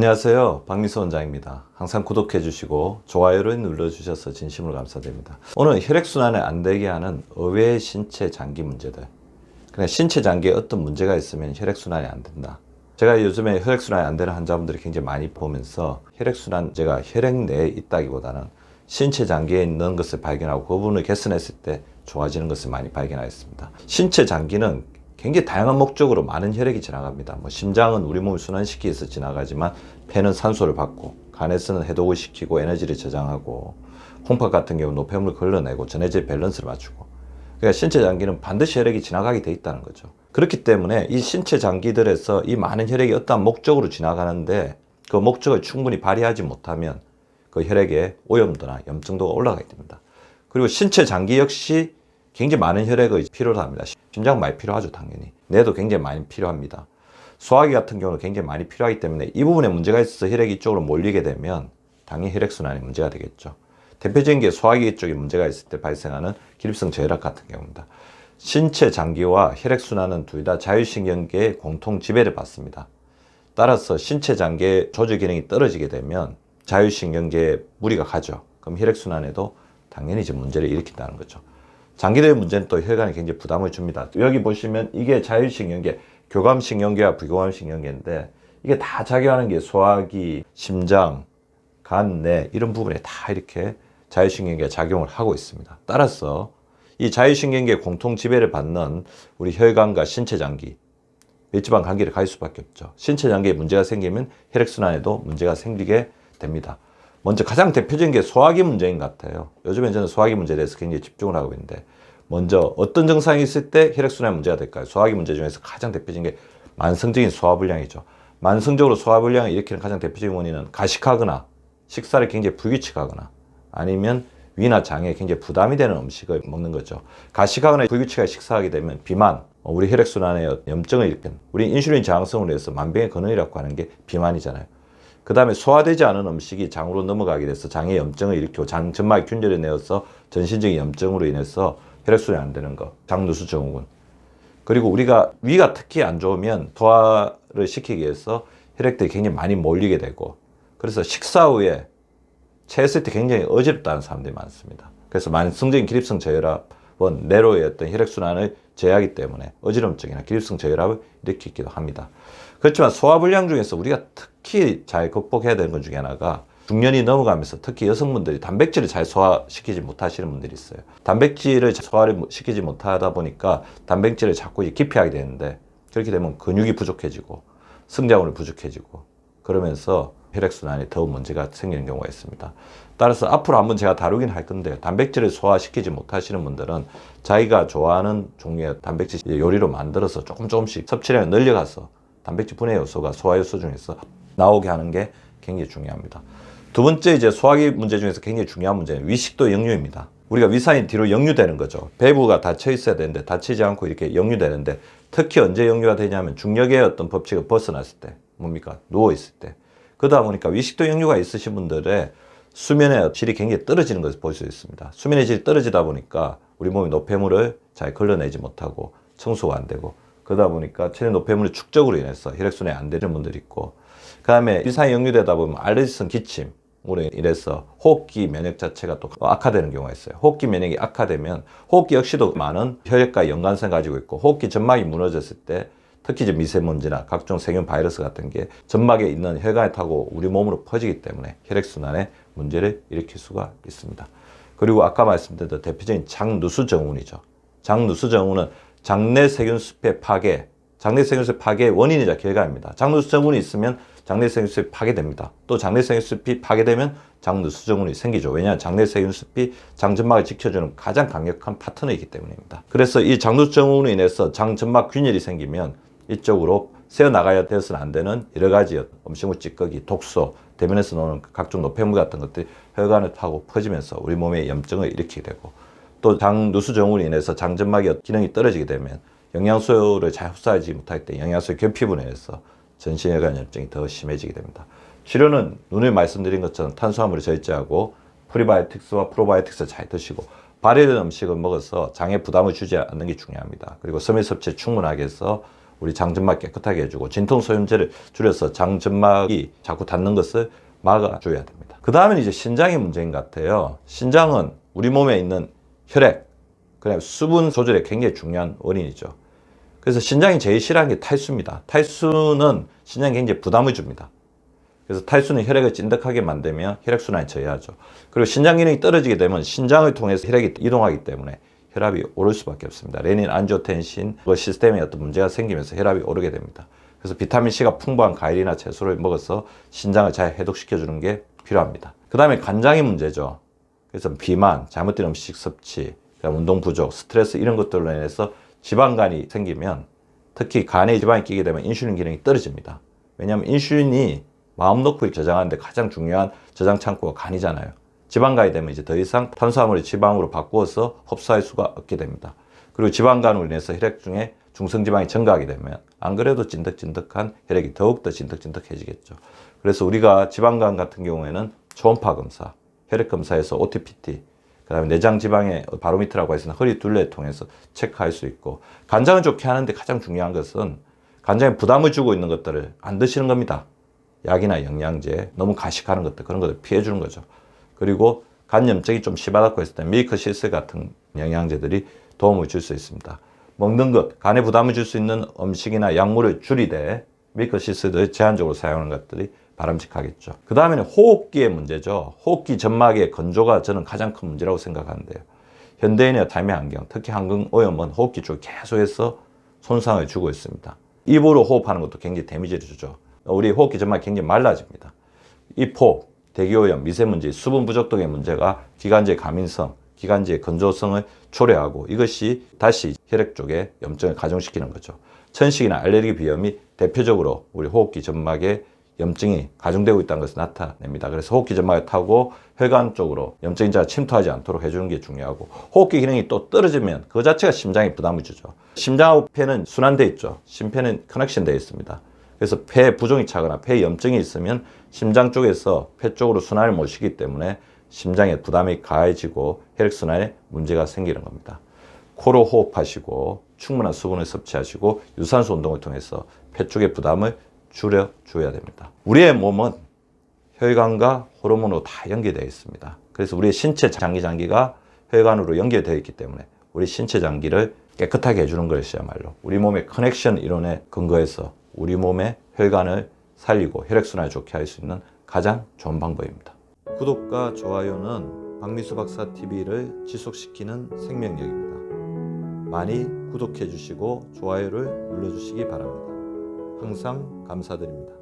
안녕하세요. 박미수 원장입니다. 항상 구독해 주시고 좋아요를 눌러 주셔서 진심으로 감사드립니다. 오늘 혈액순환을 안 되게 하는 의외의 신체 장기 문제들. 그냥 신체 장기에 어떤 문제가 있으면 혈액순환이 안 된다. 제가 요즘에 혈액순환이 안 되는 환자분들이 굉장히 많이 보면서 혈액순환 문제가 혈액 내에 있다기보다는 신체 장기에 있는 것을 발견하고 그 부분을 개선했을 때 좋아지는 것을 많이 발견하였습니다. 신체 장기는 굉장히 다양한 목적으로 많은 혈액이 지나갑니다. 심장은 우리 몸을 순환시키기 위해서 지나가지만 폐는 산소를 받고 간에서는 해독을 시키고 에너지를 저장하고 콩팥 같은 경우 노폐물을 걸러내고 전해질 밸런스를 맞추고, 그러니까 신체 장기는 반드시 혈액이 지나가게 돼 있다는 거죠. 그렇기 때문에 이 신체 장기들에서 이 많은 혈액이 어떠한 목적으로 지나가는데 그 목적을 충분히 발휘하지 못하면 그 혈액에 오염도나 염증도가 올라가게 됩니다. 그리고 신체 장기 역시 굉장히 많은 혈액이 필요로 합니다. 심장 많이 필요하죠, 당연히. 뇌도 굉장히 많이 필요합니다. 소화기 같은 경우는 굉장히 많이 필요하기 때문에 이 부분에 문제가 있어서 혈액이 이쪽으로 몰리게 되면 당연히 혈액순환에 문제가 되겠죠. 대표적인 게 소화기 쪽에 문제가 있을 때 발생하는 기립성 저혈압 같은 경우입니다. 신체 장기와 혈액순환은 둘 다 자율신경계의 공통 지배를 받습니다. 따라서 신체 장기의 조절 기능이 떨어지게 되면 자율신경계에 무리가 가죠. 그럼 혈액순환에도 당연히 이제 문제를 일으킨다는 거죠. 장기들의 문제는 또 혈관에 굉장히 부담을 줍니다. 여기 보시면 이게 자율신경계, 교감신경계와 비교감신경계인데 이게 다 작용하는 게 소화기, 심장, 간, 뇌 이런 부분에 다 이렇게 자율신경계가 작용을 하고 있습니다. 따라서 이 자율신경계 공통 지배를 받는 우리 혈관과 신체 장기, 밀접한 관계를 가질 수밖에 없죠. 신체 장기에 문제가 생기면 혈액순환에도 문제가 생기게 됩니다. 먼저 가장 대표적인 게 소화기 문제인 것 같아요. 요즘에 저는 소화기 문제에 대해서 굉장히 집중을 하고 있는데, 먼저 어떤 증상이 있을 때 혈액순환 문제가 될까요? 소화기 문제 중에서 가장 대표적인 게 만성적인 소화불량이죠. 만성적으로 소화불량을 일으키는 가장 대표적인 원인은 가식하거나 식사를 굉장히 불규칙하거나 아니면 위나 장에 굉장히 부담이 되는 음식을 먹는 거죠. 가식하거나 불규칙하게 식사하게 되면 비만, 우리 혈액순환에 염증을 일으키는, 우리 인슐린 저항성으로 해서 만병의 근원이라고 하는 게 비만이잖아요. 그 다음에 소화되지 않은 음식이 장으로 넘어가게 돼서 장에 염증을 일으키고 장 점막이 균열을 내어서 전신적인 염증으로 인해서 혈액순환이 안 되는 거, 장누수 증후군. 그리고 우리가 위가 특히 안 좋으면 소화를 시키기 위해서 혈액들이 굉장히 많이 몰리게 되고, 그래서 식사 후에 체했을 때 굉장히 어지럽다는 사람들이 많습니다. 그래서 만성적인 기립성 저혈압은 뇌로의 어떤 혈액순환을 제어하기 때문에 어지럼증이나 기립성 저혈압을 일으키기도 합니다. 그렇지만 소화불량 중에서 우리가 특히 잘 극복해야 되는 것 중에 하나가, 중년이 넘어가면서 특히 여성분들이 단백질을 잘 소화시키지 못하시는 분들이 있어요. 단백질을 소화를 시키지 못하다 보니까 단백질을 자꾸 기피하게 되는데, 그렇게 되면 근육이 부족해지고 성장울이 부족해지고 그러면서 혈액순환에 더욱 문제가 생기는 경우가 있습니다. 따라서 앞으로 한번 제가 다루긴 할 건데요. 단백질을 소화시키지 못하시는 분들은 자기가 좋아하는 종류의 단백질 요리로 만들어서 조금씩 섭취량을 늘려가서 단백질 분해 요소가 소화 요소 중에서 나오게 하는 게 굉장히 중요합니다. 두 번째, 이제 소화기 문제 중에서 굉장히 중요한 문제는 위식도 역류입니다. 우리가 위산이 뒤로 역류되는 거죠. 배부가 닫혀 있어야 되는데 닫히지 않고 이렇게 역류되는데, 특히 언제 역류가 되냐면 중력의 어떤 법칙을 벗어났을 때, 뭡니까? 누워 있을 때. 그러다 보니까 위식도 역류가 있으신 분들의 수면의 질이 굉장히 떨어지는 것을 볼 수 있습니다. 수면의 질이 떨어지다 보니까 우리 몸이 노폐물을 잘 걸러내지 못하고 청소가 안 되고, 그러다 보니까 체내 노폐물의 축적으로 인해서 혈액순환이 안 되는 분들이 있고, 그 다음에 위산이 역류되다 보면 알레르기성 기침으로 인해서 호흡기 면역 자체가 또 악화되는 경우가 있어요. 호흡기 면역이 악화되면 호흡기 역시도 많은 혈액과의 연관성 가지고 있고, 호흡기 점막이 무너졌을 때 특히 이제 미세먼지나 각종 세균 바이러스 같은 게 점막에 있는 혈관에 타고 우리 몸으로 퍼지기 때문에 혈액순환에 문제를 일으킬 수가 있습니다. 그리고 아까 말씀드렸던 대표적인 장누수 증후군이죠. 장누수 증후군은 장내 세균숲의 파괴, 장내 세균숲 파괴의 원인이자 결과입니다. 장누수 증후군이 있으면 장내 세균숲이 파괴됩니다. 또 장내 세균숲이 파괴되면 장누수 증후군이 생기죠. 왜냐하면 장내 세균숲이 장점막을 지켜주는 가장 강력한 파트너이기 때문입니다. 그래서 이 장누수 증후군으로 인해서 장점막 균열이 생기면 이쪽으로 새어나가야 되어서는 안 되는 여러 가지 음식물 찌꺼기, 독소, 대변에서 나오는 각종 노폐물 같은 것들이 혈관을 타고 퍼지면서 우리 몸에 염증을 일으키게 되고, 또 장누수 증후군으로 인해서 장점막의 기능이 떨어지게 되면 영양소를 잘 흡수하지 못할 때 영양소의 결핍으로 인해서 전신혈관 염증이 더 심해지게 됩니다. 치료는 눈을 말씀드린 것처럼 탄수화물을 절제하고 프리바이오틱스와 프로바이오틱스를 잘 드시고 발효된 음식을 먹어서 장에 부담을 주지 않는 게 중요합니다. 그리고 섬유 섭취 충분하게 해서 우리 장점막 깨끗하게 해주고 진통소염제를 줄여서 장점막이 자꾸 닿는 것을 막아줘야 됩니다. 그 다음엔 이제 신장의 문제인 것 같아요. 신장은 우리 몸에 있는 혈액, 그다음에 수분 조절에 굉장히 중요한 원인이죠. 그래서 신장이 제일 싫어하는 게 탈수입니다. 탈수는 신장에 굉장히 부담을 줍니다. 그래서 탈수는 혈액을 찐득하게 만들면 혈액순환이 저해하죠. 그리고 신장 기능이 떨어지게 되면 신장을 통해서 혈액이 이동하기 때문에 혈압이 오를 수밖에 없습니다. 레닌, 안지오텐신 시스템에 어떤 문제가 생기면서 혈압이 오르게 됩니다. 그래서 비타민C가 풍부한 과일이나 채소를 먹어서 신장을 잘 해독시켜주는 게 필요합니다. 그 다음에 간장의 문제죠. 그래서 비만, 잘못된 음식 섭취, 운동 부족, 스트레스 이런 것들로 인해서 지방간이 생기면 특히 간에 지방이 끼게 되면 인슐린 기능이 떨어집니다. 왜냐하면 인슐린이 마음 놓고 저장하는데 가장 중요한 저장 창구가 간이잖아요. 지방간이 되면 이제 더 이상 탄수화물을 지방으로 바꾸어서 흡수할 수가 없게 됩니다. 그리고 지방간으로 인해서 혈액 중에 중성지방이 증가하게 되면 안 그래도 찐득찐득한 혈액이 더욱더 찐득찐득해지겠죠. 그래서 우리가 지방간 같은 경우에는 초음파 검사, 혈액 검사에서 OTPT, 그 다음에 내장 지방의 바로미터라고 해서 허리 둘레를 통해서 체크할 수 있고, 간장을 좋게 하는데 가장 중요한 것은 간장에 부담을 주고 있는 것들을 안 드시는 겁니다. 약이나 영양제, 너무 가식하는 것들, 그런 것들 피해 주는 거죠. 그리고 간 염증이 좀 심하다고 했을 때 밀크 시슬 같은 영양제들이 도움을 줄 수 있습니다. 먹는 것, 간에 부담을 줄 수 있는 음식이나 약물을 줄이되 밀크 시슬을 제한적으로 사용하는 것들이 바람직하겠죠. 그 다음에는 호흡기의 문제죠. 호흡기 점막의 건조가 저는 가장 큰 문제라고 생각하는데요. 현대인의 삶의 환경, 특히 항공오염은 호흡기 쪽에 계속해서 손상을 주고 있습니다. 입으로 호흡하는 것도 굉장히 데미지를 주죠. 우리 호흡기 점막이 굉장히 말라집니다. 입호흡, 대기오염, 미세먼지, 수분 부족 등의 문제가 기관지의 가민성, 기관지의 건조성을 초래하고 이것이 다시 혈액 쪽에 염증을 가중시키는 거죠. 천식이나 알레르기 비염이 대표적으로 우리 호흡기 점막에 염증이 가중되고 있다는 것을 나타냅니다. 그래서 호흡기 점막을 타고 혈관 쪽으로 염증인자가 침투하지 않도록 해주는 게 중요하고, 호흡기 기능이 또 떨어지면 그 자체가 심장에 부담을 주죠. 심장하고 폐는 순환되어 있죠. 심폐는 커넥션되어 있습니다. 그래서 폐 부종이 차거나 폐 염증이 있으면 심장 쪽에서 폐 쪽으로 순환을 못 시키기 때문에 심장에 부담이 가해지고 혈액순환에 문제가 생기는 겁니다. 코로 호흡하시고 충분한 수분을 섭취하시고 유산소 운동을 통해서 폐 쪽의 부담을 줄여줘야 됩니다. 우리의 몸은 혈관과 호르몬으로 다 연계되어 있습니다. 그래서 우리의 신체 장기가 혈관으로 연결되어 있기 때문에 우리 신체 장기를 깨끗하게 해주는 것이야말로 우리 몸의 커넥션 이론에 근거해서 우리 몸의 혈관을 살리고 혈액순환을 좋게 할 수 있는 가장 좋은 방법입니다. 구독과 좋아요는 박미수 박사 TV를 지속시키는 생명력입니다. 많이 구독해 주시고 좋아요를 눌러 주시기 바랍니다. 항상 감사드립니다.